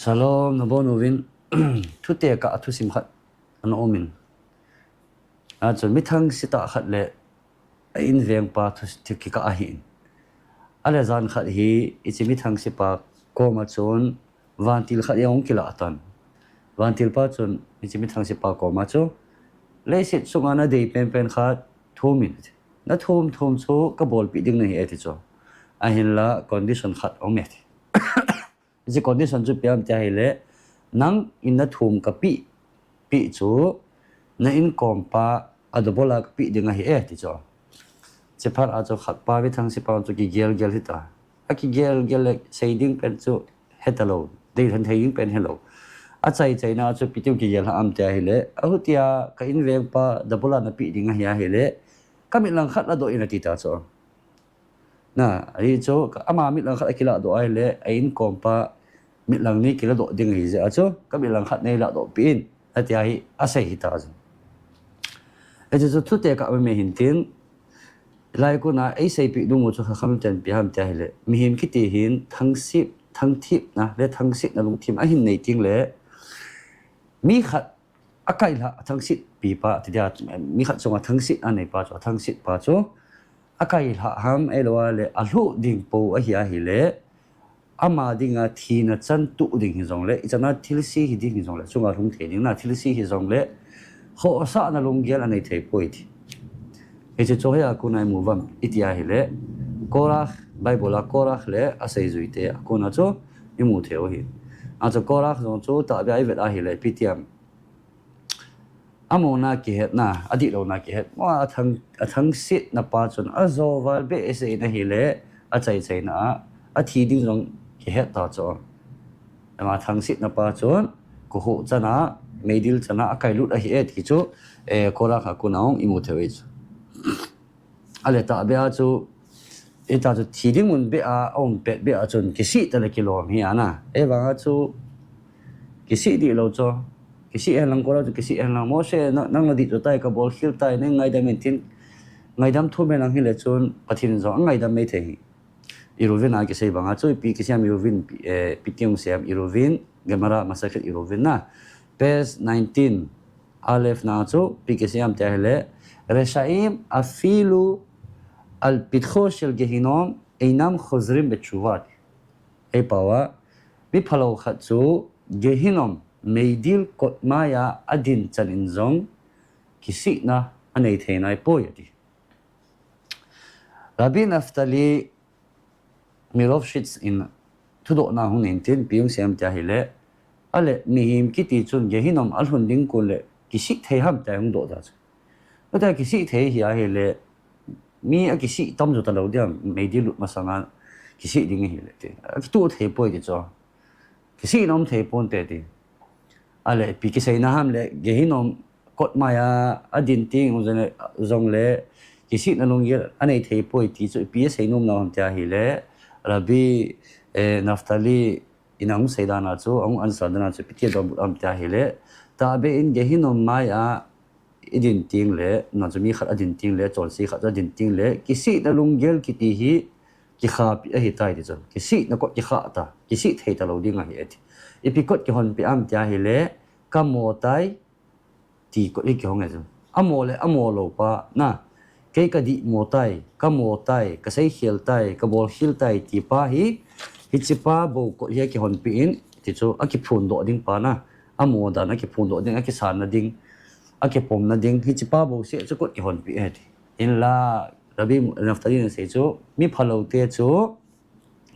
Shalom nabonovin thu te ka thu sim khat an omin a chon mi thang sita khat le a in veng pa thu ki ka a hin ale zan khat hi ichi mi thang sipa ko ma chon vantil khat yong kila atan vantil pa chon ichi mi thang sipa ko ma cho le sit sunga na dei pen khat thumin na thum chu ka bol pi ding nei eti cho a hin la condition khat omet is condition chu piam ta hele nang in na thum ka pi chu na in kompa adobola ka pi dinga hi ti cho chepar a cho khat pa bi thang si pa chu ki gel hita a ki gel shading pen chu hetalo dei than thei pen hello a chai na chu pitiu ki gel am ta hele a hutia ka in veng pa dobola na pi dinga hi hele kamit lang khat la do in ti ta cho na ai cho ama mit lang khat akila do ai le ain kompa mit lang ni kila do ding hi za cho ka mit lang khat nei la do pin atia hi asai hi ta zo e cho thu te ka me hin tin lai ko na ai sai pi du mo cho kham ten pi ham ta hi le mi him ki ti hin thang thip na le thang sip na lung thim a hin nei ting le mi khat akai la thang sip pi pa ti dia mi khat chonga thang sip an nei pa cho thang sip pa cho akai ha ham elwa le alu ding po a hi le ama dinga thina chan tu ding hi jong le ichana thilsi hi ding hi jong le chunga rung the ding na thilsi hi jong le ho sa na lung gel anei thei poi thi e che choya kunai muvam itia hi le korach bible korach le asai zuite akona cho imu theo hi a cho korach jong chu ta bai vet a hi le pitiam amona ki het na adi lo na ki het wa thang sit na pa chon azo wal be ese na hi le a chai na a thi ding jong ki het ta cho ama thang sit na pa chon ko ho chana meidil chana akai lut a hi et ki chu e kora kha kunaung imu thewei chu ale ta be a chu eta chu thi ding mun be a on pet be a chon ki si ta le kilom hi ana e wa chu ki si di lo cho kisi lang kora tu kisi lang mo se nang na di to tai ka bol khil tai ne ngai da men tin ngai dam thu me lang hi le chon pathin zo ngai dam me the irovin a ki sei banga choi pi ki siam irovin pitiung siam irovin gemara masaket irovin na pes 19 alef na cho pi ki siam ta hele reshaim afilu al pitcho shel gehinom einam khozrim betchuvat e pawa bi phalo khat chu gehinom meidil kot maya adin chanin zong kisi na anei theinai poyati Rabbi Naftali Mirovshitz in thudo na hun intin piung siam ta hile ale mihim kiti chun gehinom alhun ding kule kisi thei ham ta hung do da ota kisi thei hi a hile mi a kisi tam jo ta lo dia meidil masanga kisi ding hi le te tu thei poi de cho kisi nom thei pon te ti ale pi ki sei na ham le gehinom kot maya adin ting zong le kisi na lung ye anei thei poi ti chu pi sei nom na ham ta hi le Rabbi Naftali inang sei da na chu ong an sa da na chu pi ti dom am ta hi le ta be in gehinom maya idin ting le na chu mi khat adin ting le chol si khat adin ting le kisi na lung gel ki ti hi ki kha pi a hi tai di chu kisi na ko ki kha ta kisi thei ta lo ding a hi eti ipikot ki hon pi am tia hi le kamo tai ti ko ki hong ezu amo lo pa na ke ka di mo tai kamo tai ka sei khel tai ka bol khil tai ti pa hi chipa bo ko ye ki hon pi in ti chu a ki phun do ding pa na amo da na ki phun do ding a ki san na ding a ki pom na ding hi chipa bo se chu ko ki hon pi et in la Rabbi Naftali na se chu mi phalo te chu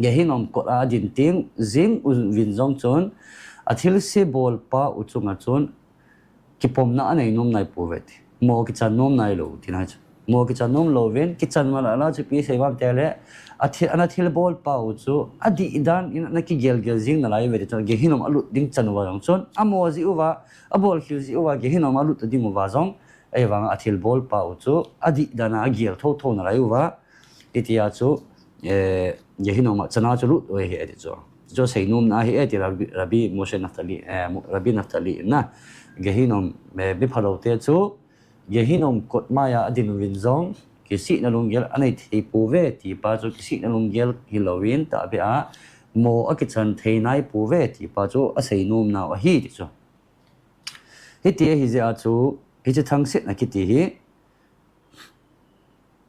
gehinom ko a din ting zing win zong chon athil se bol pa uchunga chon ki pom na anei nom nai povet mo ki chan nom nai lo tin ha mo ki chan nom lo ven ki chan mala la chu pi sei wam tele anathil bol pa uchu adi idan in na ki gel zing na lai ve chon gehinom alu ding chan wa jong chon amo zi uwa abol khil zi uwa gehinom alu ta di mo wa jong ai wang athil bol pa uchu adi dana gel tho na lai uwa itia chu gehinom chana chu lut oi he edi cho sei num na hi eti Rabbi Moshe Naftali Rabbi Naftali na gehinom bi phalo te chu gehinom kot maya adin win zong kisi na lunggel anei thei pu ve ti pa chu kisi na lunggel hilowin ta be a mô ở cái chân thầy nai bù về thì bà chú ở xây nôm nào ở hi thì cho hi thì hi giờ chú hi chỉ thằng xịt là cái tí hi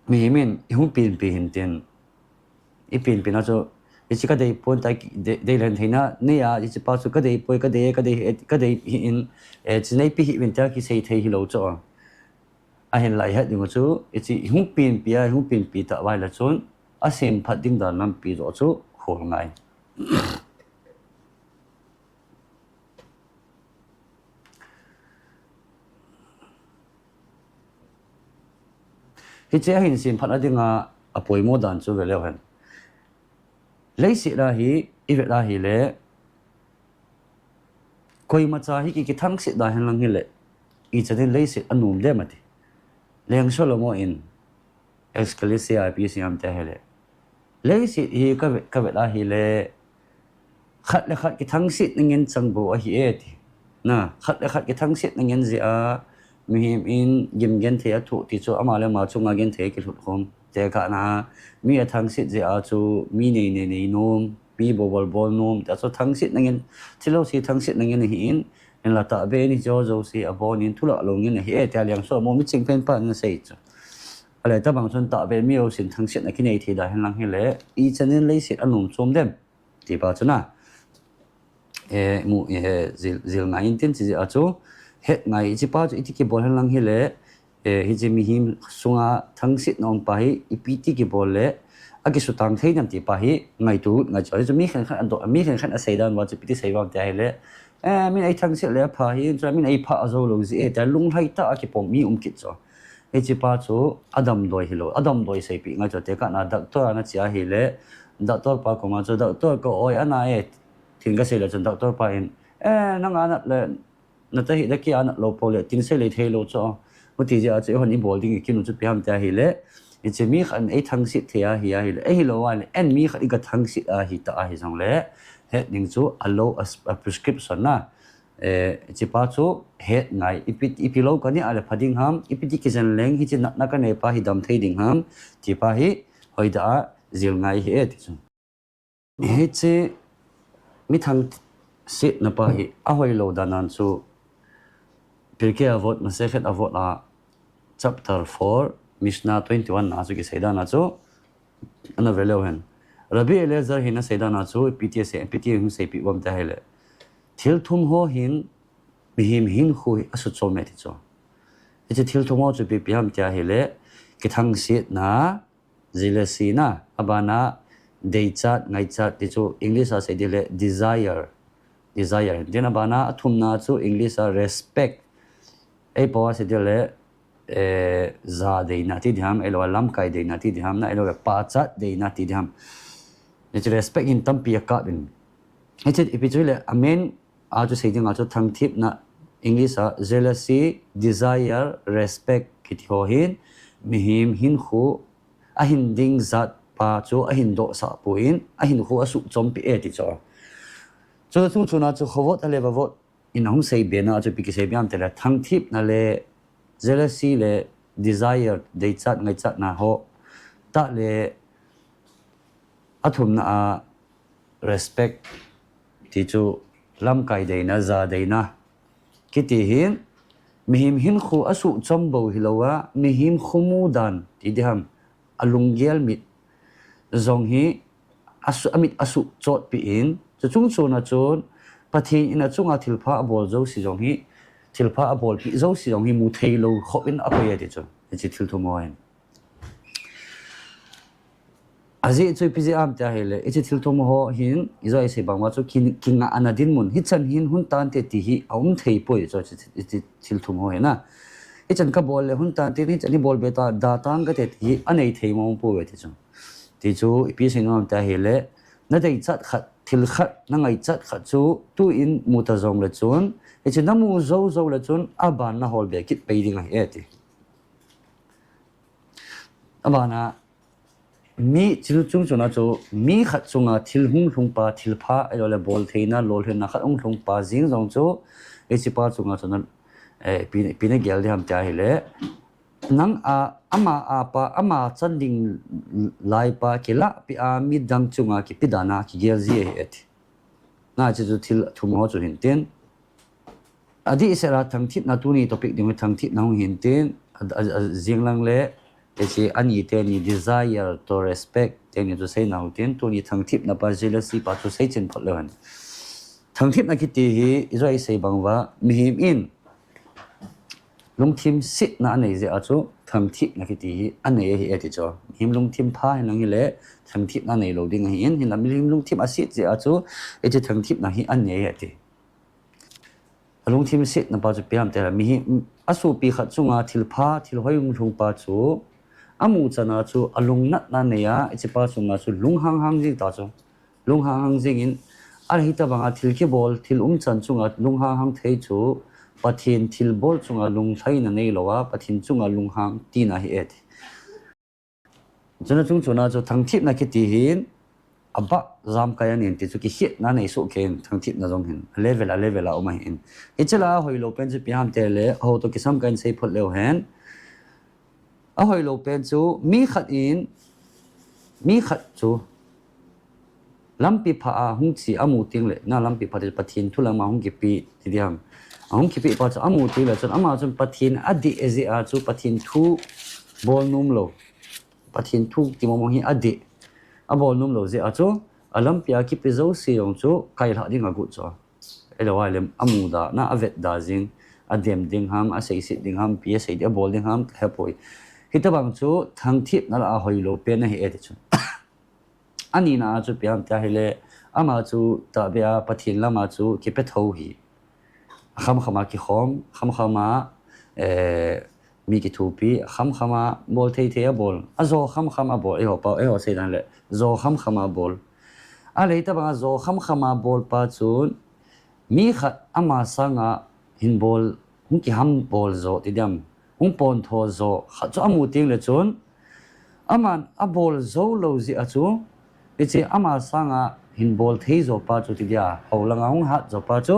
mình không pin tiền ít pin nó cho hi chỉ cái đây point tại đây lần thầy na nè à hi chỉ bà chú cái đây point cái đây hiện chỉ này pi hiện tại cái xây thầy hi lâu cho hiện lại hết nhưng chú hi chỉ không pin tạo vài là chốn ở xem phát định đó năm pi rồi chú khổ ngay hi chế hình xin phát ở tiếng apoi mô đàn chú về leo hẳn lấy sĩ ra hi ít ra hi lệ coi mà cha hi cái thằng sĩ đã hành lang hi lệ ít cho nên lấy sĩ anh nôm đấy mà thì lấy số lo in Excalibur IPCM thế lệ lấy sĩ hi cái việc ra hi lệ khát cái thằng sĩ nên chẳng bộ hi thì na khát cái thằng sĩ nên gì mình in gim gen thế thu thì cho amale mà chung again thế cái không thế cả na mi thằng sĩ gì cho mi này nom mi bol nom đó cho thằng sĩ nên chỉ lâu sĩ thằng sĩ nên hiện nên là ta về ni cho sĩ abon in thu lọ luôn như này hiện tại liền số một chính pen pan sẽ cho lại ta bằng chân ta về mi ô xin thằng sĩ này cái này thì đã hành lang hết lẽ ý cho nên lấy sĩ ăn nôm chôm đêm thì bảo cho na mu zil ngai in tin chỉ cho hết ngày chỉ bao giờ ít cái bol lang hi lệ hi chỉ mi him sunga thang sit non pa hi ipiti cái bol lệ cái số tăng thấy nhầm thì pa hi ngày cho cho mi khan do mi khan xây đan vào chỉ piti xây vào thế lệ mi ai thang sit lệ pa hi cho mi ai pa zo lo gì tại lung hay ta cái bom mi kít cho hi chỉ bao cho adam doi xây pi ngày cho thế cả na doctor na chia hi lệ doctor pa ko ma cho doctor ko oi ana thì cái xây là cho doctor pa in năng ana lệ nó tới hiện cái anh lô bò lệ tin sẽ lấy thay lô cho một tí giờ chỉ hoàn những bò đi cái nó chút biếng ta hi lệ chỉ mi khăn ấy thằng xịt thì hi lệ ấy lô anh em mi khăn cái thằng xịt hi ta hi xong lệ hết những số alo prescription na chỉ ba số hết ngày ipi lô cái này là phát đình ham ipi cái dân leng hi chỉ nát cái này pa hi đam thay đình ham chỉ pa hi hồi đã ziel ngày hi thì xong hết chỉ mi thằng xịt na pa hi hồi lô đàn anh số Pirkei Avot Masechet Avot chapter 4 Mishnah 21 na chu ki seida na chu ana veleu hen Rabbi Eliezer hin seida na chu PTA hu sei pi bom ta hele thil thum ho hin mihim hin khu asu chom me ti chu e thil thum ho chu pi piam ta hele ki thang sit na zilesi na abana dei chat ngai chat ti chu English a sei dile desire den abana thum na chu English a respect ấy bảo sẽ điều lệ za đây nát thì ham elo lam kai đây nát thì ham na elo pa chat đây nát thì ham nên chỉ respect in tâm pia cả bên ấy chỉ ví dụ là amen aju xây dựng aju thằng thiệp na English a jealousy desire respect kiti ho hin mihim hin khu a hin ding zat pa chu a hin do sa puin a hin khu asu chom pi e ti cho chúng na cho khowot ale vot in hong sei bena cho pi sei biam tela thang thip na le jealousy le desire dei chat ngai chat na ho ta le athum na respect ti chu lam kai dei na za dei na kiti hin mihim hin khu asu chombo hilowa mihim khumu dan ti diham alungial mit zong hi amit asu chot pi in chung na chon pathi ina chunga thilpha abol zo si jong hi thilpha abol pi zo si jong hi mu theilo kho in apai ti chu chi thil thu moin azi chu pi am ta hele chi thil thu mo ho hin izoi se bangwa chu kinga anadin mun hi chan hin hun tan te ti hi aum thei poi chu chi thil thu mo he na chan ka bol le hun tan te ni chani bol beta da tang ka te hi anei thei mo po we ti chu pi se ngam ta hele na dei chat khat thil khat na ngai chat khat chu tu in muta zong le chun e chi namu zo le chun aban na hol be kit pe ding ai eti abana mi chil chung chuna chu mi khat chunga thil hung pa thil pha elo le bol theina lol hena khat hung pa jing zong chu e chi pa chunga chuna e pi ne gel de ham cha hele nang a ama chanding lai pa kila pi a mi dang chunga ki pidana ki gelzi et na chu thil thumo chu hinten adi sera thangthit na tu ni topic ding thangthit na hinten jinglang le echi ani te ni desire to respect te ni to say now ten tu ni thangthit na pa jealousy pa chu say chen photlan thangthit na ki ti hi izai sei bangwa mihim in lung thim sit na nei je achu thangthit na ki ti hi anei hi eti cho him lung thim pha hin nang hi le thangthit na nei lo ding hi in hin lam lung thim asit je achu echi thangthit na hi anei eti lung thim sit na pa chu piam te mi asu pi khat chunga thil pha thil hoyung thung pa chu amu chana chu alung nat na neya echi pa chunga chu lung hang ji ta chu lung hang jing in ar hi ta banga thil ki bol thil chan chunga lung hang thei chu pathin thil bol chunga lung thai na nei lowa pathin chunga lung hang ti na hi et chana chung chuna chu thangthip na ki ti hin aba zam kaya nin ti chu ki hit na nei so ken thangthip na jong hin level a oma hin ichela hoilo pen chu piam te le ho to ki sam kan sei phot leo hen a hoilo pen chu mi khat chu lampi pha a hung chi amu ting le na lampi pha de pathin thulang ma hung ki pi ti diam hung ki pi pa chu amu ti le chu ama chu pathin adi ezi a chu pathin thu bol num lo pathin thu ti mo hi adi a bol num lo je a chu alampia ki pi zo si yong chu kai la ding a gu chu elo wa lem amu da na avet da jing adem ding ham a sei sit ding ham pi sei de bol ding ham hepoi hitabang chu thangthip na la hoilo pe na hi eti chu ani na chu piam ta hele ama chu ta bia pathin lama chu ki pe tho hi khama ki khama mi ki thupi khama bol thei bol azo khama bol e ho pa e ho sei dan le zo khama bol a le ta banga zo khama bol pa chun mi khat ama sanga hin bol hung ki ham bol zo ti dam hung pon tho zo kha chu amu ting le chun aman a bol zo lo zi a chu ichi ama sanga hin bol thei zo pa chu ti dia holanga hung hat zo pa chu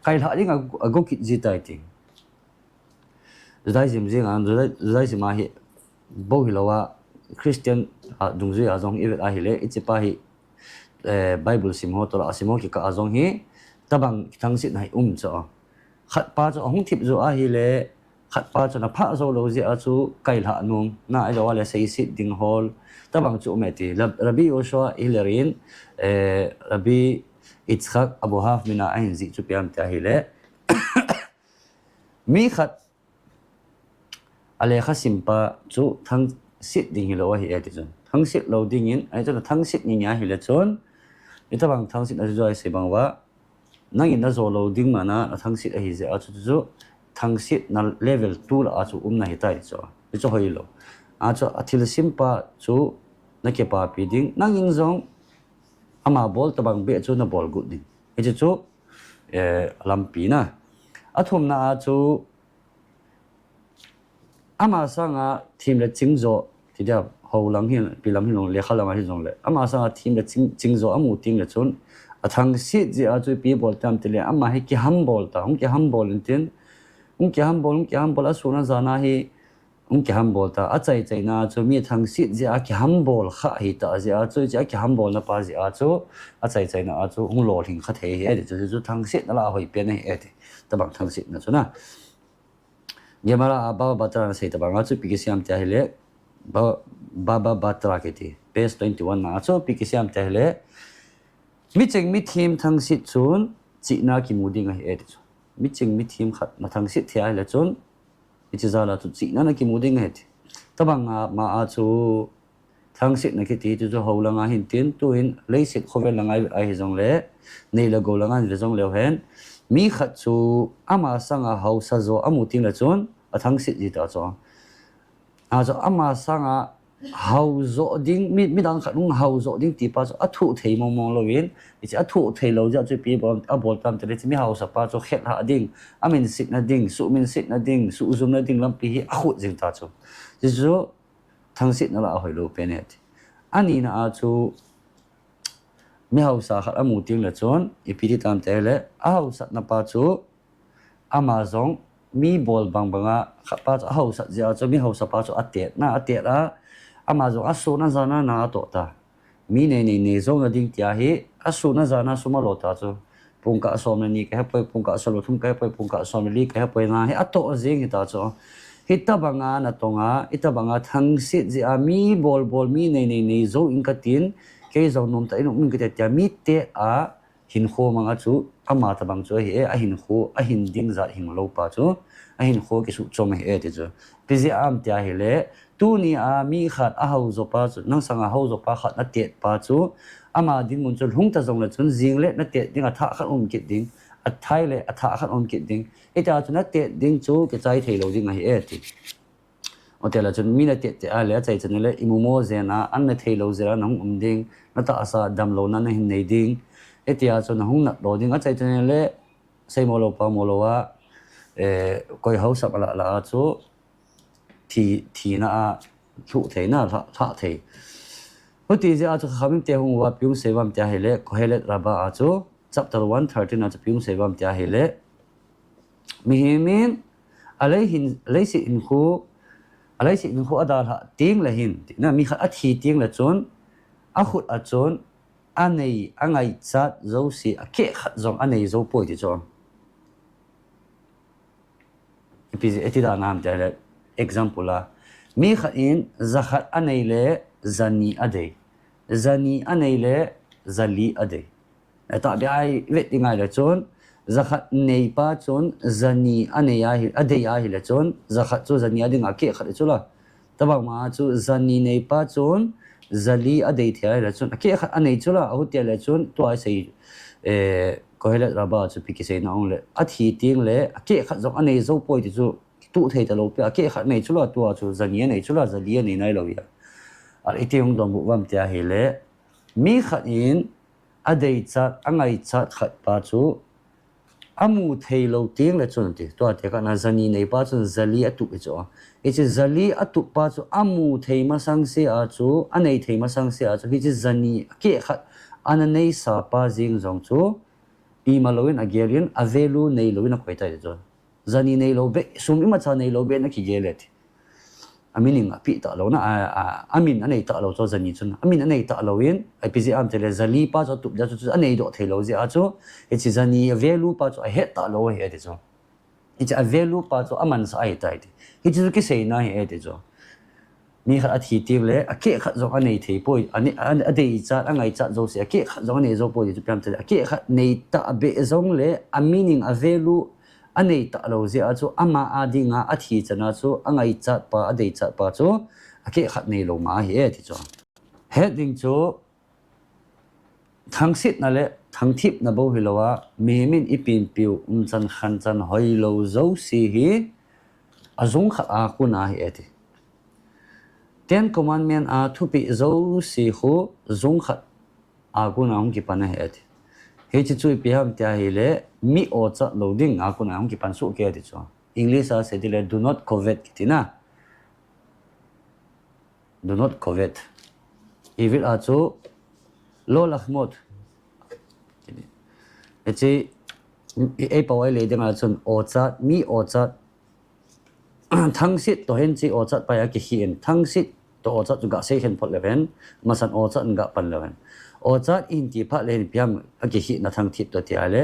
kai la ding a go ki ji tai ti zai sim jing an zai sim a hi bo hi lawa christian dung ji a jong i a hi le ichi pa hi bible sim ho to la sim ho ki ka a jong hi tabang thang sit nai cho khat pa chu hung thip zo a hi le khat pa chu na pha zo lo ji a chu kai la nung na ai lo le sei sit ding hol tabang chu meti rabi osha hilerin rabi itzhak abu haf mina ain zi chu piam ta hi le mi khat ale kha simpa chu thang sit ding hi lo hi eti chun thang sit lo ding in ai chu thang sit ni nya hi le chun itabang thang sit a jo ai se bang wa nang in na zo lo ding mana thang sit a hi je a chu thang sit na level 2 la a chu na hi tai chu hoi lo a chu athil simpa chu na ke pa pi ding nang in zong ama bol tabang be chu na bol gut ding e chu lampi na athum na chu ama sanga team le chingzo ti da ho lang hin pi lam hin long le khala ma hi jong le ama sanga team le chingzo amu ting le chun athang si ji a chu pi bol tam te le ama hi ki ham bol ta hum ki ham bol tin ki ham bol a suna zana hi ki ham bol ta a chai na chu mi thang si ji a ki ham bol kha hi ta ji a chu ji a ki ham bol na pa ji a chu a chai na a chu hung lo thing kha the hi e chu thang si na la hoi pe ne e ta bang thang si na chu na gemara baba batra sei ta bang chu pikisiam ta hele baba batra ke ti page 21 na chu pikisiam ta hele mi cheng mi thim thang si chun chi na ki muding a he chu mi cheng mi thim khat na thang si thia hele chun ichi zala chu chi na ki muding he ti ta bang ma a chu thang si na ki ti chu ho langa hin tin tu in lei sit khovel langa ai hi jong le nei la go langa le jong le hen mi khat chu ama sanga hausa zo amu ting la chun a thang sit ji ta cho a zo ama sanga hau zo ding mi dang khat nung hau zo ding ti pa cho a thu thei mong lo win ichi a thu thei lo ja chu pi bom a bol tam te mi hau sa pa cho khet ha ding a min sit na ding su min sit na ding su zum na ding lam pi hi a khut jing ta cho ji zo thang sit na la hoi lo pe ne ani na a chu mi hau sa khat amu ting la chon ipiti tam te le a hau sat na pa chu amazon mi bol bang banga khapa cha ho sa ja cho mi ho sa pa cho atet na atet a ama zo asu na zana na to ta mi ne zo na ding tia hi asu na zana suma lo ta cho pungka som ni ka poi pungka solo thum ka poi pungka som li ka poi na hi ato jing ta cho hita banga na tonga ita banga thang sit ji a mi bol mi ne zo in ka tin ke zo nom ta in min ka tia mi te a hin kho manga chu ama ta bang chu hi a hin kho a hin ding za hing lo pa chu a hin kho ki su chom he ti chu pizi am tia hi le tu ni a mi khat a ho zo pa chu nang sanga ho zo pa khat na tet pa chu ama din mun chu hung ta zong la chun jing le na tet ding a tha khat kit ding a thai le a tha khat kit ding ita chu na tet ding chu ke chai thei lo ding a hi ti otela chun mi na tet a le chai chun le imumo zena an na thei lo zera nang ding na ta asa dam lo na na hin nei ding etia cho na hung na lo ding a chai chen le sei mo lo pa mo lo wa koi ho sa la la chu thi na a thu thei na tha thei hoti je a chu khamim te hung wa pyung sevam tia hele ko hele raba a chu chapter 113 na chu pyung sevam tia hele mi himin alai si in khu adal ha ting la hin na mi kha a thi ting la chon a khut a chon anei angai chat zo si a ke khat zong anei zo poi ti chon epizi etida nam ta le example la mi kha in zakhat anei le zani ade zani anei le zali ade ta bi ai vet ngai le chon zakhat nei pa chon zani anei ya hi ade ya hi le chon zakhat chu zani ade nga ke khat chu la tabang ma chu zani nei pa chon zali adei thia la chun ke khat anei chula a hotel la chun to ai sei ko hele raba chu piki sei na ong le a thi ting le ke khat zong anei zo poi ti chu tu thei ta lo pe ke khat nei chula to chu zani nei chula zali nei nai lo ya ar itiung dom bu wam tia hi le mi khat in adei chat angai chat khat pa chu amu thei lo ting la chun ti to te ka na zani nei pa chun zali atu ke cho ichi zali atu pa chu amu thei ma sang se a chu anei thei ma sang se a chu hi chi zani ke khat ananei sa pa jing zong chu i maloin agelian avelu nei loin a khoita jo zani nei lo be sum ima cha nei lo be na ki gelet amining pi ta lo na amin anei ta lo cho zani chun amin anei ta lo in ipg am tele zali pa cho tup ja chu anei do thei lo ji a chu ichi zani avelu pa chu a het ta lo he de cho ichi avelu pa chu aman sa ai tai hi chu ki sei na he de cho mi khat athi tim le a ke khat zo anei thei poi ani adei cha angai cha zo se ke khat zo anei zo poi chu pam tele ke khat nei ta be zong le amining avelu anei ta lo zia chu ama adinga athi chana chu angai chat pa adei chat pa chu ake khat nei lo ma hi ti chu heading chu thang sit na le thang thip na bo hilowa memin ipin piu chan khan chan hoi lo zo si hi azung khat a kuna hi eti ten commandment a thupi zo si khu zung khat a kuna hong ki pana hi eti he chi chui piam tia hi le mi o cha loading a kuna hong ki pan su ke ti chu english a se dile do not covet kitina do not covet evil a chu lo lakhmot echi e pawai le ding a chun o cha mi o cha thang sit to hen chi o cha pa ya ki hin thang sit to o cha chu ga se hen phot leven masan o cha nga pan leven o cha in ti pha le piam a ki hi na thang thip to ti ale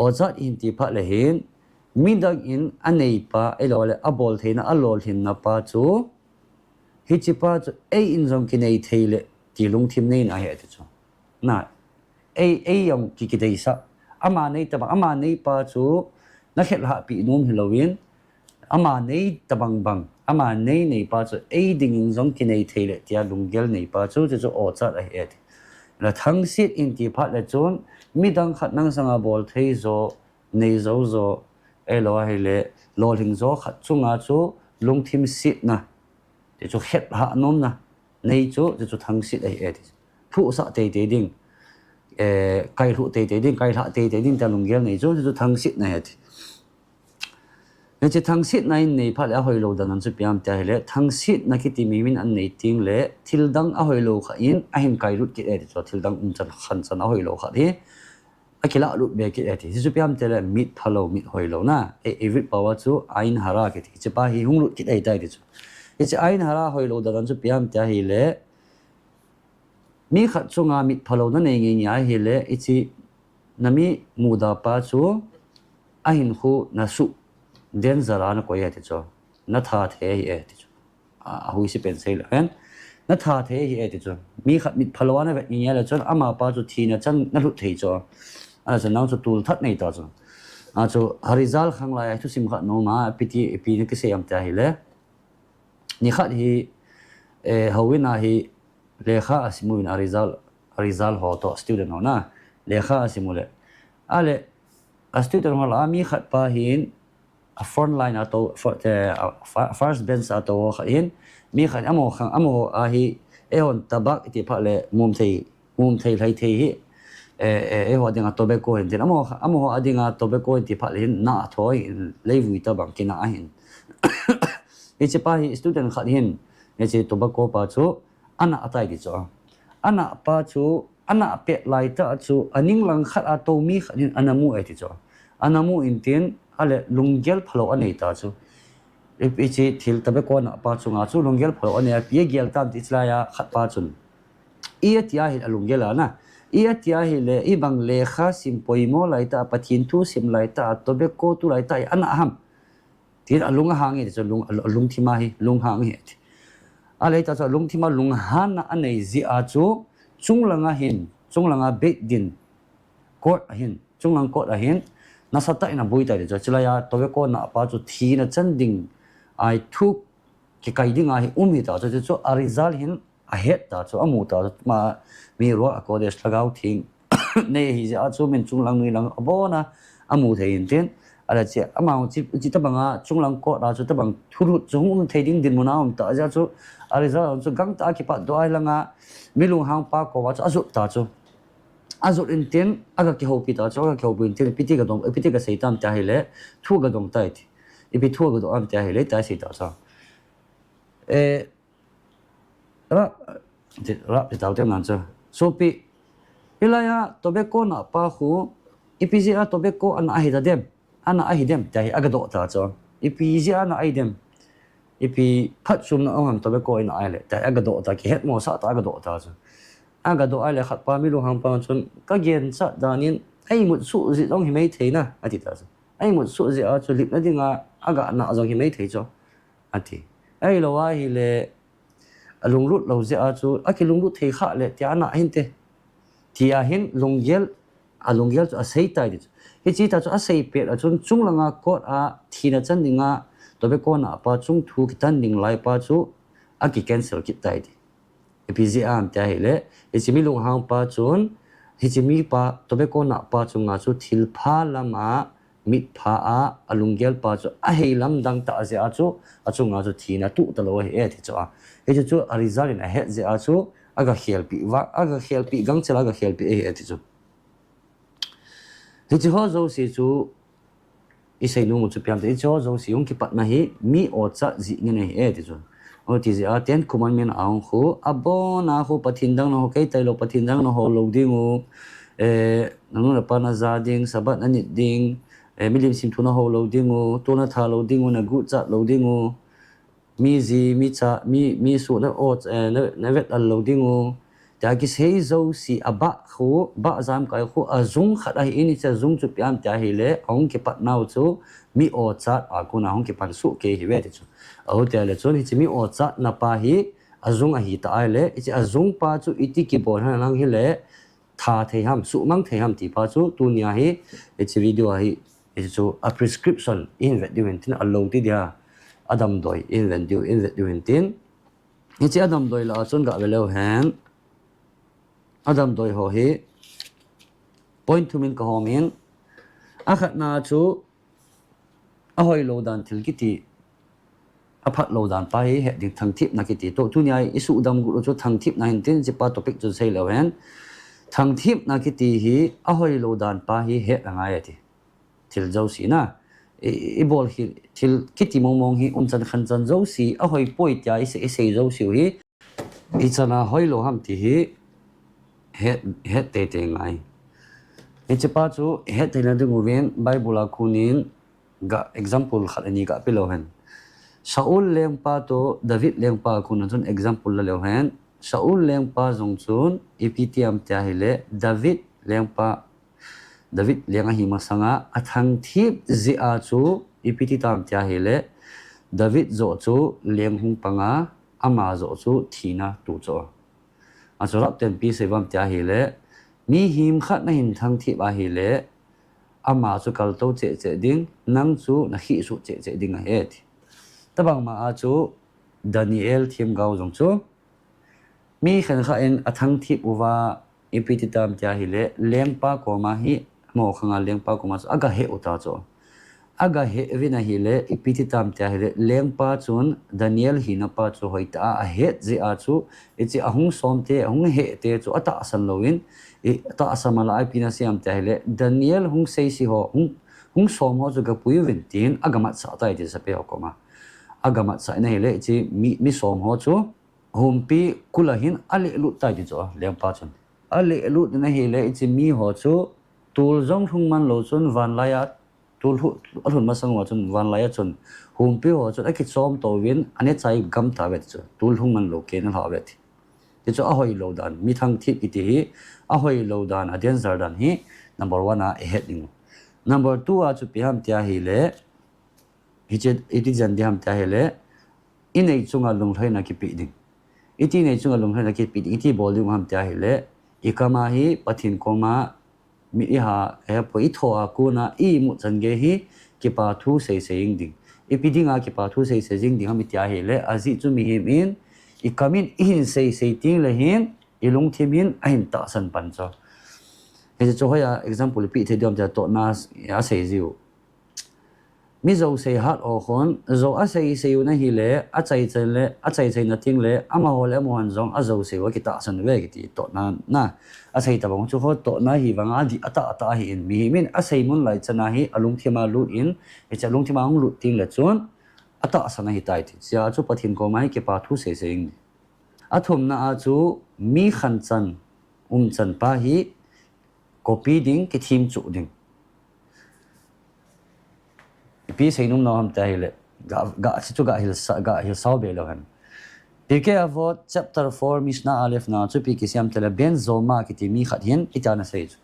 o cha in ti pha le hin midang in anei pa elo le abol theina alol hin na pa chu hi chi pa chu e in jong ki nei theile ti lung thim nei na he ti chu na e yong ki ki dei sa ama nei ta ama nei pa chu na khet ha pi num hilowin ama nei tabang bang ama nei pa chu e ding in jong ki nei theile tia lunggel nei pa chu chu o cha a he ti la thang sit in ti pha le chun midang khat nang sanga bol thei zo nei zo zo elo hele loling zo khat chunga chu lungthim sit na ti chu het ha nom na nei chu chu thang sit ai e thu sa te te ding kai thu te te ding kai la te te ding ta lunggel nei chu chu thang sit na he nên chỉ thang sit này nei phát là hồi lâu đàn anh chụp piam tia hele thang sit na kiti mimin an nei ting le thil dang a hồi lâu kha in a hin kai rut ki e cho thil dang chal khan chan a hồi lâu kha hi akila lut be ki ati chu piam tele mit phalo mit hoilo na evit power chu ain hara ki chi pa hi hung lut ki dai dai chu chi ain hara hoilo da dan chu piam ta hi le mi khat chunga mit phalo na nei ngi nya hi le chi nami muda pa chu ahin khu na su den zara na ko ya ti chu na tha the hi e ti chu a hui si pen sei hen na tha the hi e ti chu mi khat mit phalo na ve nya le chon ama pa chu thi na chan na lu thei chu a sa nang chu tul that nei ta chu a chu harizal khang lai thu sim kha no ma piti pi ni ke se am ta hi le ni khat hi hawina hi lekha asimuin arizal ho to student ho na lekha asimule ale a student ho la mi khat pa hin a front line ato first bench ato hin mi khat amo khang amo a hi eon tabak ti pha le mum thei lai thei hi ho dinga tobe ko hin amo adinga tobe ko ti pha le na thoi leivui ta bang kina a hin e che pa hi student khat hin ne che tobe ko pa chu ana atai di chu ana pa chu ana pe lai ta chu aning lang khat ato mi khanin anamu ai ti chu anamu intin ale lunggel phalo anei ta chu e chi thil tabe ko na pa chu nga chu lunggel phalo anei pi gel tam ti chlaya khat pa chun ia tia hi lunggel ana ia tia hi le i bang le kha sim poimo lai ta pathin thu sim lai ta tobe ko tu lai ta ana ham tin alung hang hi chu lung thima hi lung hang hi alai ta cha lung thima lung han na anei zi a chu chunglanga bet din court hin chunglang court a hin na sata ina bui ta de chlaya tobe ko na pa chu thi na chanding ai thu ki kai ding a hi umi ta chu arizal hin a het ta chu amu ta ma mi ro a ko de slagau thing nei hi ja chu min chunglang ni lang abona amu thein tin ala che amang chi ta banga chunglang ko ra chu ta bang thuru chung thei ding din mona um ta ja chu arizal chu gang ta ki pa do ai langa milung hang pa ko wa chu azu ta chu azu in tin aga ki ho pi ta chu aga ki ho pi tin piti ka sei tam ta hele thu ga dong tai ti i pi thu ga do am ta hele ta sei ta sa ra pi ta tem nan chu so pi ilaya tobeko na pa khu ipiji a tobeko an a hi da dem ana a hi dem ta hi aga do ta chu ipiji ana ai dem ipi phat sum na am tobeko in ai le ta aga do ta ki het mo sa ta aga do ta chu aga do ai le khat pa mi lu hang pa chun ka gen sa danin ai mut su zi dong hi mei thei na ati ta chu ai mut su zi a chu lip na dinga aga na zong hi mei thei chu ati ai lo wa hi le alung lut lo zi a chu aki lung lut thei kha le tia na hin te tia hin lunggel chu a sei tai di hi chi ta chu a sei pe a chun chunglanga kot a thina chan dinga tobe ko na pa chung thu ki tan ding lai pa chu a ki cancel ki tai di epg am ta hele ichimi lung hang pa chun hichimi pa tobe ko na pa chunga chu thil pha lama mit pha a alunggel pa chu a hei lam dang ta ze a chu a chunga chu thina tu ta lo he e thi chu a he chu a result in a he ze a chu aga khel pi gang chela aga khel pi e thi chu hi chi ho zo si chu isai nu mu chu piam te cho zo si yong ki pat na hi mi o cha ji nge nei e ti chu o ti ji a ten commandment aung khu abona khu pathin dang no kai tai lo pathin dang no ho lo ding u nanu na pa na za ding sabat ani ding milim sim thu na ho lo ding u to na tha lo ding u na gu cha lo ding u mi ji mi cha mi su na o na vet al lo ding u ta ki sei zo si aba khu ba zam kai khu azung khat ai ini cha zung chu piam ta hi le ong ki pat nau chu mi o cha a ku na ong ki pan su ke hi ve ti chu au te le chu ni chi mi o cha na pa hi azung a hi ta ai le chi azung pa chu iti ki bol han lang hi le tha thei ham su mang thei ham ti pa chu tu nia hi chi video hi chu a prescription in ve diwen tin a lo ti dia adam doi in ve diwen tin ni chi adam doi la chun ga ve lo han adam doi ho hi point to min ka ho min a khat na chu a hoi lo dan thil ki ti a phat lo dan pa hi he dik thang thip na ki ti to tu nya isu dam gu chu thang thip na hin tin chi pa topic chu sei lo hen thang thip na ki ti hi a hoi lo dan pa hi he anga ya ti thil zo si na i bol hi thil ki ti mong hi un chan khan chan zo si a hoi poi tia i se zo si hi i chana hoi lo ham ti hi het te ngai Ichi pa chu het thailand tu nguvin Bible kunin ga example khat ani ga pilohen Saul leng pa to David leng pa kun chun example la lohen Saul leng pa jong chun epitiam tia hele David leng pa David lenga hi masanga athang thip zia chu epitiam tia hele David zo chu leng hung panga ama zo chu thina tu cho achorap ten pi sevam tia hele mi him khat na hin thang thip a hele ama chu kal to che ding nang chu na hi su che ding a he tabang ma a chu Daniel thim gao jong chu mi khan kha en athang thip uwa epititam tia hele lengpa ko ma hi mo khanga lengpa ko ma aga he uta cho aga he vina hele epititam tia hele lengpa chun Daniel hina pa chu hoita a he je a chu ichi ahung somte ahung he te chu ata asan loin ata asamala ai pina siam tia hele Daniel hung sei si ho hung som ho chu ga pui vintin agamat sa ta ite sa pe ko ma agamat sa na hele ichi mi som ho chu humpi kulahin ale lu ta ji cho lengpa chun ale lu na hele ichi mi ho chu tul jong hung man lo chun van laya tul alhun masang wa chun van laya chun humpi ho chu aki som to win ane chai gam ta vet chu tul hung man lo ke na ha vet ti chu a hoi lo dan mi thang thi iti hi a hoi lo dan a den zar dan hi number 1 a heading number 2 a chu piam tia hi le hi che iti jan diam tia hi le inei chunga lung thai na ki pi ding iti nei chunga lung thai na ki pi ding iti volume ham tia hi le ikama hi pathin koma mi ha e po I tho a ku na I mu chan ge hi ki pa thu sei ing ding ipidinga ki pa thu sei jing ding ham tia hi le azi chu mi him in ikamin in sei ting le hin ilung thimin a hin ta san pan cho he chu hoya example pi the diam ja to na ya sei ziu mi zo sei hat o khon zo a sei na hi le a chai na ting le ama ho le mo han zong a zo sei wa ki ta san ve ki ti to na a sei ta bang chu ho to na hi wanga di ata hi in mi min a sei mun lai chana hi alung thima lut in e cha lung thima ang lut ting le chun ata sana hi tai ti sia chu pathin ko mai ke pa thu sei ing a thum na a chu mi khan chan chan pa hi copy ding ki thim chu ding pi sei num no ham ta hi le ga chu ga hil sau be lo han Pike avot chapter 4 Mishnah Aleph na chu pi kisiam tele ben zoma kiti mi khat hin itana sei chu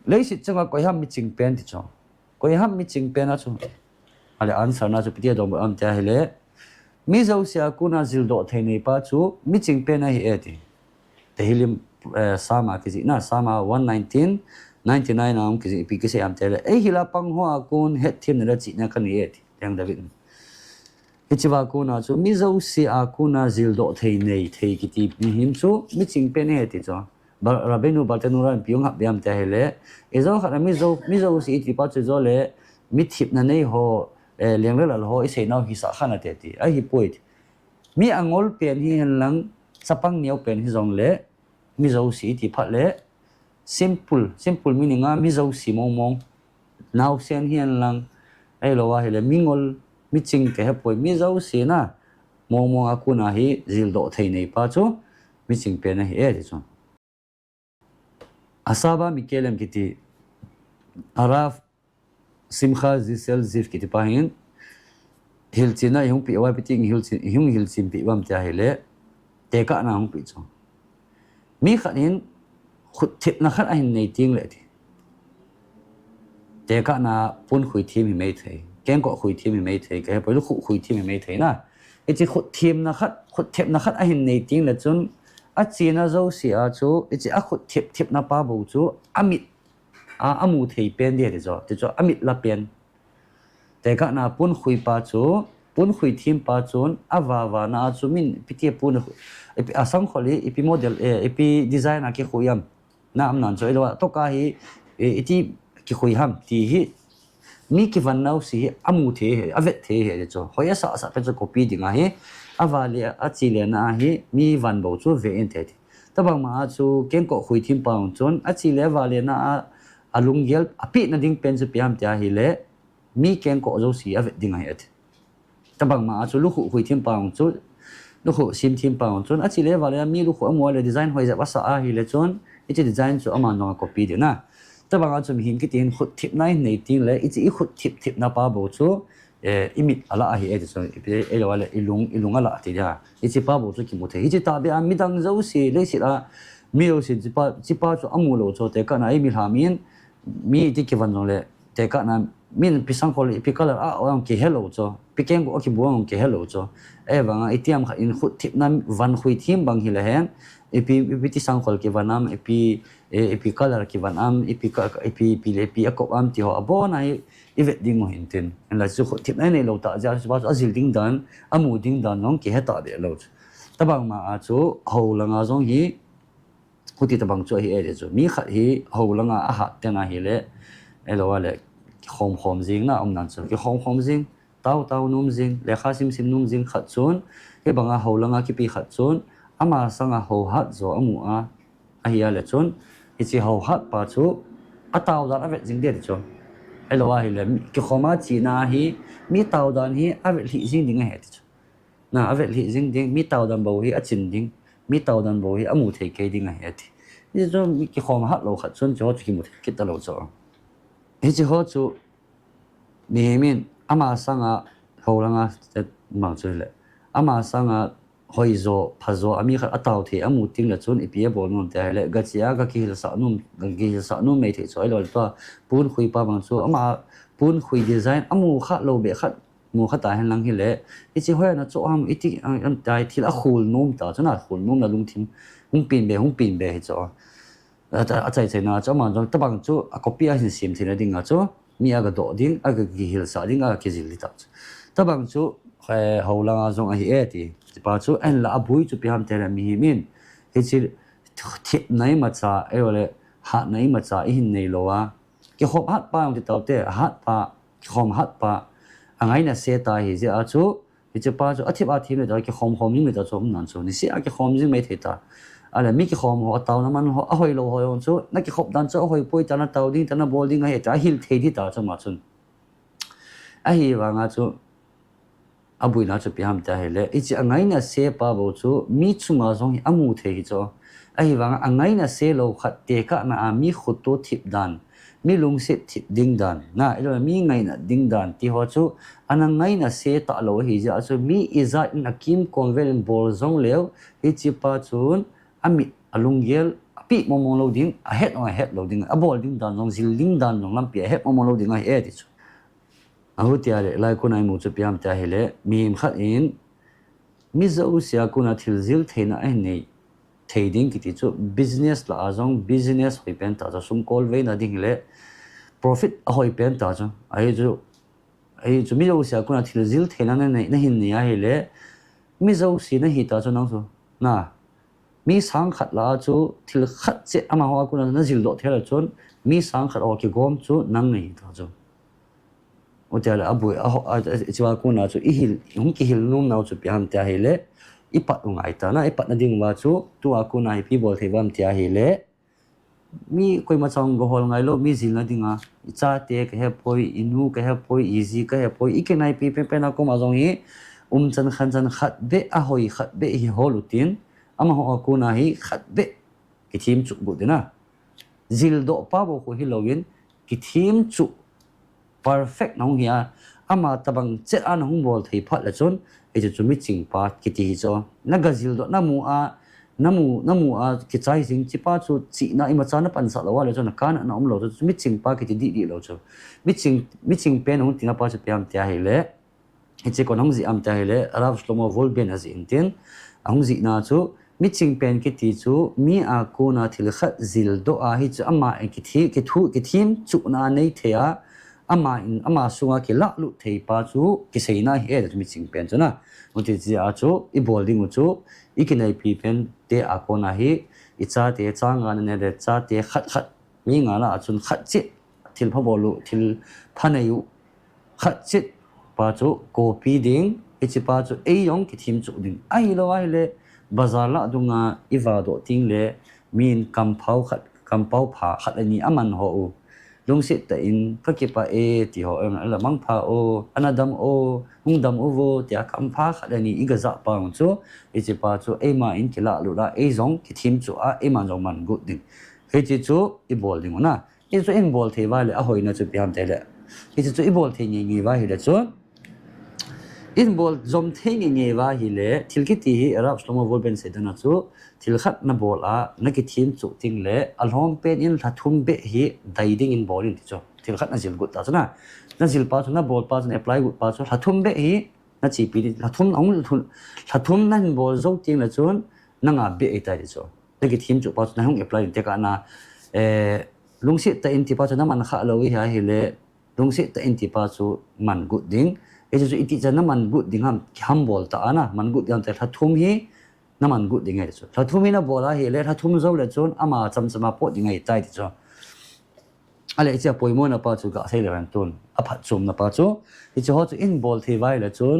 leisit chunga koi ham mi ching pen ti chu koi ham mi ching pen a chu ale answer na chu pi dom am ta hele mi zo sia kuna zil do thei nei pa chu mi ching pen a hi eti te hilim sama kisi na sama 119 99 am kisi pi kisiam tele e hila pang ho akun het thim na chi na kan ni eti teng David Ichiwa kuna chu mi zo si a kuna zil do thei nei thei kiti mi him chu mi ching pen he ti cho rabenu baltenu ran piung hap biam ta hele ezo khara mi zo si ti pa chu zo le mi thip na nei ho leng le lal ho isei nau hi sa khana te ti a hi point mi angol pen hi han lang sapang niau pen hi zong le mi zo si ti phat le simple meaning a mi zo si mong nau sen hi han lang ai lo wa hele mingol mi ching ke he poi mi zo si na mong akuna hi zil do thei nei pa chu mi ching pe na hi e ti chu asaba mikelem kiti araf simkha zisel zif kiti pa hin hilchina yung pi wa piting hilchim pi wam cha hele te ka na hung pi chu mi khanin khut thip na khat a hin nei ting le ti te ka na pun khui thim hi mei thei ken ko khui thim hi mei thei ke poi lu khui thim hi mei thei na e chi khut thim na khat a hin nei ting le chun a china zo si a chu e chi a khut thip na pa bo chu amit amu thei pen de zo te cho amit la pen te ka na pun khui pa chu pun khui thim pa chun awa na chu min piti pun asang kholi ipi model ipi design a ki khuyam na am nan cho elo to ka hi iti ki khui ham ti hi mi ki van nau si amu the avet the he cho hoya sa pe cho copy dinga hi avale a chile na hi mi van bo chu ve en the tabang ma chu ken ko khui thim pa chon a chile vale na alung gel api na ding pen chu piam tia hi le mi ken ko zo si avet dinga hi at tabang ma chu lu khui thim pa chu lu sim thim pa chon a chile vale mi lu khu amwa le design hoi za ba sa a hi le chon chỉ design chu ama no copy de na ta banga chu mi him ki tin khut thip nai nei tin le ichi khut thip na pa bo chu imit ala a hi e chu e lo wala ilung ala ti ja ichi pa bo chu ki mo the ichi ta be am midang zo si le si la mi o si chi pa chu amu lo chu te ka na mi ha min mi ti ki van no le te ka na min pisang kol ipikala a ang ki hello cho pikeng ko ki buang ki hello cho e banga itiam kha in khut thip nam van khui thim bang hi le hen epi ti sang kol ki vanam epi color ki vanam epi le pi akop am ti ho abona ivet ding mo hintin en la chu khut thip nai nei lo ta ja ba azil ding dan amu ding dan nong ki heta de lo tabang ma a chu ho langa zong hi khuti tabang chu hi e de chu mi khat hi ho langa a ha te na hi le elo wale khom jing na om nan chu ki khom jing tau num jing le kha sim num jing khat chun ke banga ho langa ki pi khat chun ama sanga ho hat zo amu a hiya le chun hi chi ho hat pa chu a tau dan avet jing de chu elo wa hi le ki khoma chi na hi mi tau dan hi avet hi jing ding he chu na avet hi jing ding mi tau dan bo hi a chin ding mi tau dan bo hi amu thei ke ding he ti ni chu ki khoma hat lo khat chun chu ki mu ki ta lo chu hi chi ho chu mi min ama sanga holanga mang chu le ama sanga hoizo phazo ami kha ataw the amu ting la chun ipia bol non te le gachia ga ki sa num me the choi lo to pun khui pa bang chu ama pun khui design amu kha lo be khat mu kha ta hen lang hi le ichi hoya na chu am iti am tai thil a khul num ta chuna khul num la lung thim hung pin be hi chu a chai na chu ma ta bang chu a copy a hin sim thina ding a chu mi aga do ding aga ki hil sa ding aga ki zil li ta ta bang chu ho langa zong a hi e ti pa chu en la abui chu piam te la mi min hi chi thip nai ma cha e ole ha nai ma cha i hin nei lo wa ki khop hat pa ti taw te hat pa khom hat pa angai na se ta hi je a chu hi chi pa chu athip a thim le da ki khom ni me ta chu nan chu ni si a ki khom jing me the ta ala mi ki khom ho taw na man ho a hoi lo ho yon chu na ki khop dan chu hoi poi ta na taw ding ta na bol ding a he ta hil thei di ta chu ma chun a hi wa nga chu abui na chu piam ta hele ichi angai na se pa bo chu mi chunga zong amu the hi chu a hi wa angai na se lo khat te ka na a mi khut to thip dan mi lung se thip ding dan na elo mi ngai na ding dan ti ho chu anangai na se ta lo hi ja chu mi iza in akim konvel bol zong leo ichi pa chun ami alungel api momong lo ding a het lo ding a bol ding dan zong zil ding dan nong lam pi a het momong lo ding a he ti chu ahu tiare lai ko nai mu chu piam ta hele mi khat in mi zo sia kuna thil zil theina ai nei thading ki ti chu business la azong business hoi pen ta sum kol ve na ding le profit a hoi pen ta chu ai chu mi zo sia kuna thil zil theina na hin ni a hele mi zo si na hi ta chu nang chu na mi sang khat la chu thil khat che ama ho kuna na zil do thela chon mi sang khat o ki gom chu nang nei ta chu hotel abu chiwa kuna chu ihil hung ki hil num nau chu piam ta hele ipat ungai ta na ipat na ding wa chu tu akuna hi pi bol thebam tia hele mi koi ma chang go hol ngai lo mi zil na dinga cha te ka he poi inu ka he poi easy ka he poi ikenai pi pe na ko ma jong hi chan khat be a hoi khat be hi holutin ama ho akuna hi khat be ki thim chu bu de na zil do pa bo ko hi lowin ki thim chu perfect nong hiya ama tabang chet an hung bol thei phat la chon e chu mi ching pa kiti cho na gazil do namu a ki chai sing chi pa chu chi na ima chana pan sa lawa le chon kan na om lo chu mi ching pa kiti di lo chu mi ching pen hung tinga pa chu piam tia hele e che kon hung zi am tia hele arab shlomo vol ben az inten hung zi na chu mi ching pen kiti chu mi a ko na thil khat zil do a hi chu ama ki thim chu na nei thea ama sunga ki la lu thei pa chu ki seina he da mi ching pen chana uti ji a chu I bolding chu ikinai pi pen te a ko na hi icha te changa ne de cha te khat mi nga la chun khat chi thil pha bolu thil phanayu khat chi pa chu copy ding ichi pa chu e yong ki thim chu ding ai lo ai le bazar la dunga iwa do ting le min kampau pha khat ani aman ho u lung sit ta in kakipa e ti ho la mang pha o anadam o hungdam o vo tia kampha khadani igaza pa chu ichi pa chu e ma in kila lu la e zong ki thim chu a e man jong man good din he chi chu I bol ding na he chu in bol the wa le a hoi na chu piam te le he chu I bol the ngi wa hi le chu in bol zom the ngi wa hi le thil ki ti hi arab slomo vol ben se dana chu thil khat na bol a na ki thim chu ting le alhom pen in thathum be hi dai ding in bol in ti chu thil khat na zil gut ta chu na zil pa chu na bol pa chu apply gut pa chu thathum be hi na chi pi thathum ong thathum nan bol zo ting la chun na nga be ai ta ti chu na ki thim chu pa chu na hong apply te ka na lungsi ta in ti pa chu na man kha lo hi le lungsi ta in ti pa chu man gut ding e chu iti chan na man gut ding ham bol ta ana man gut yang te thathum hi na man gut ding ai chu thathum hi na bola hi le thathum zo le chun ama chama po ding ai tai ti chu ale cha poimo na pa chu ka sei le ran tun a phat chum na pa chu I chu ho chu in bol thi vai le chun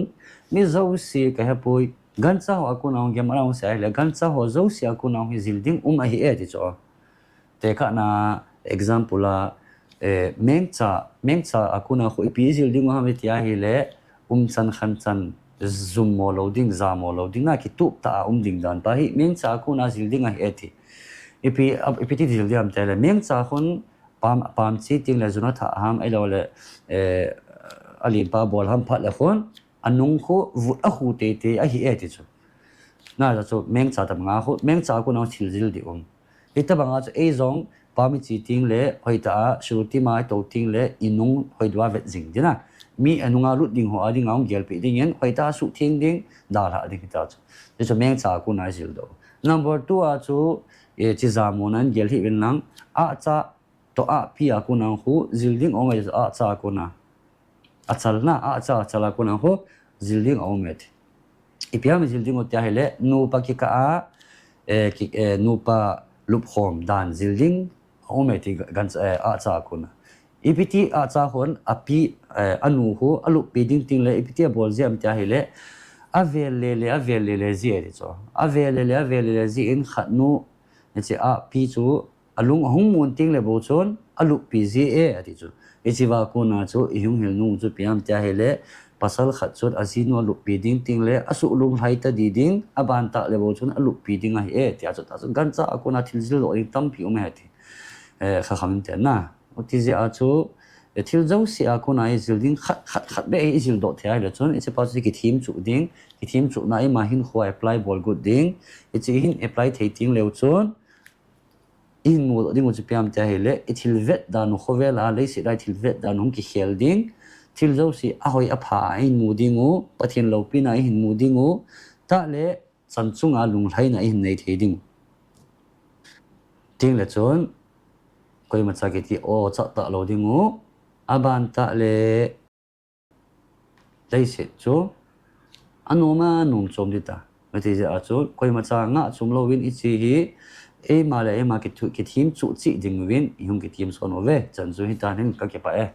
mi zo si ka ha poi gan cha ho ku na ge ma ra se le gan cha ho zo si ku na hi zil ding a hi e ti chu te ka na example a meng cha aku na khu pi zil ding ha me tia hi le chan khan chan zoom mo loading za mo loading na ki tu ta ding dan pa hi meng cha ku na zil ding a hi ti ipi ti zil diam te le meng cha khun pam chi ting le zuna tha ham ai lo le ali pa bol ham phat le khon anung kho vut a khu te a hi e ti chu na ra chu meng cha tam nga khu meng cha ku na thil zil di ita banga chu e zong pami chi ting le hoi ta shruti mai to ting le inung hoi dwa vet jing dina mi anunga lut ding ho ading ang gel pe ding yen hoi ta su thing ding da la ding ta chu chu meng cha ku na zil do number 2 a chu e chi za mo nan gel hi wen nang a cha to a pi a ku nang hu zil ding ong a cha ku na a chal na a cha chala ku nang hu zil ding ong met ipiam zil ding o tia hele nu pa ki ka a nu pa lup khom dan zil ding ong met gan a cha ku na ipiti a cha hon api anu hu alu pi ding ting le ipiti bol jam tia hele avel le zi ri cho avel le zi in khat nu che a pi chu alung hong mun ting le bo chon alu pi zi e ati chu echiwa ko na chu ihung hil nu chu piam tia hele pasal khat chot azino alu pi ding ting le asu lung hai ta di ding aban ta le bo chon alu pi ding a e tia chu ta chu gan cha ko na thil zil lo ri tam pi me ati kha kham te na oti zi a chu thil zo si a ko na i zil ding khat be i zil do thai le chon eche pa chu ki thim chu ding ki thim chu na i ma hin kho apply bol good ding eche hin apply thei ting le chon in mo ding mo piam ta hele ithil vet da no khowela le si dai thil vet da no ki khel ding thil zo si a hoi a pha in mu ding u pathin lo pi na hin mu ding u ta le chan chunga lung hlai na hin nei thei ding ting le chon koi ma cha ki ti o cha ta lo ding u aban ta le dai se chu anoma num chom di ta ma ti ja chu koi ma cha nga chum lo win I chi hi e ma le e ma ki thim chu chi ding win yung ki thim son ove chan zu hi ta nen ka ke pa e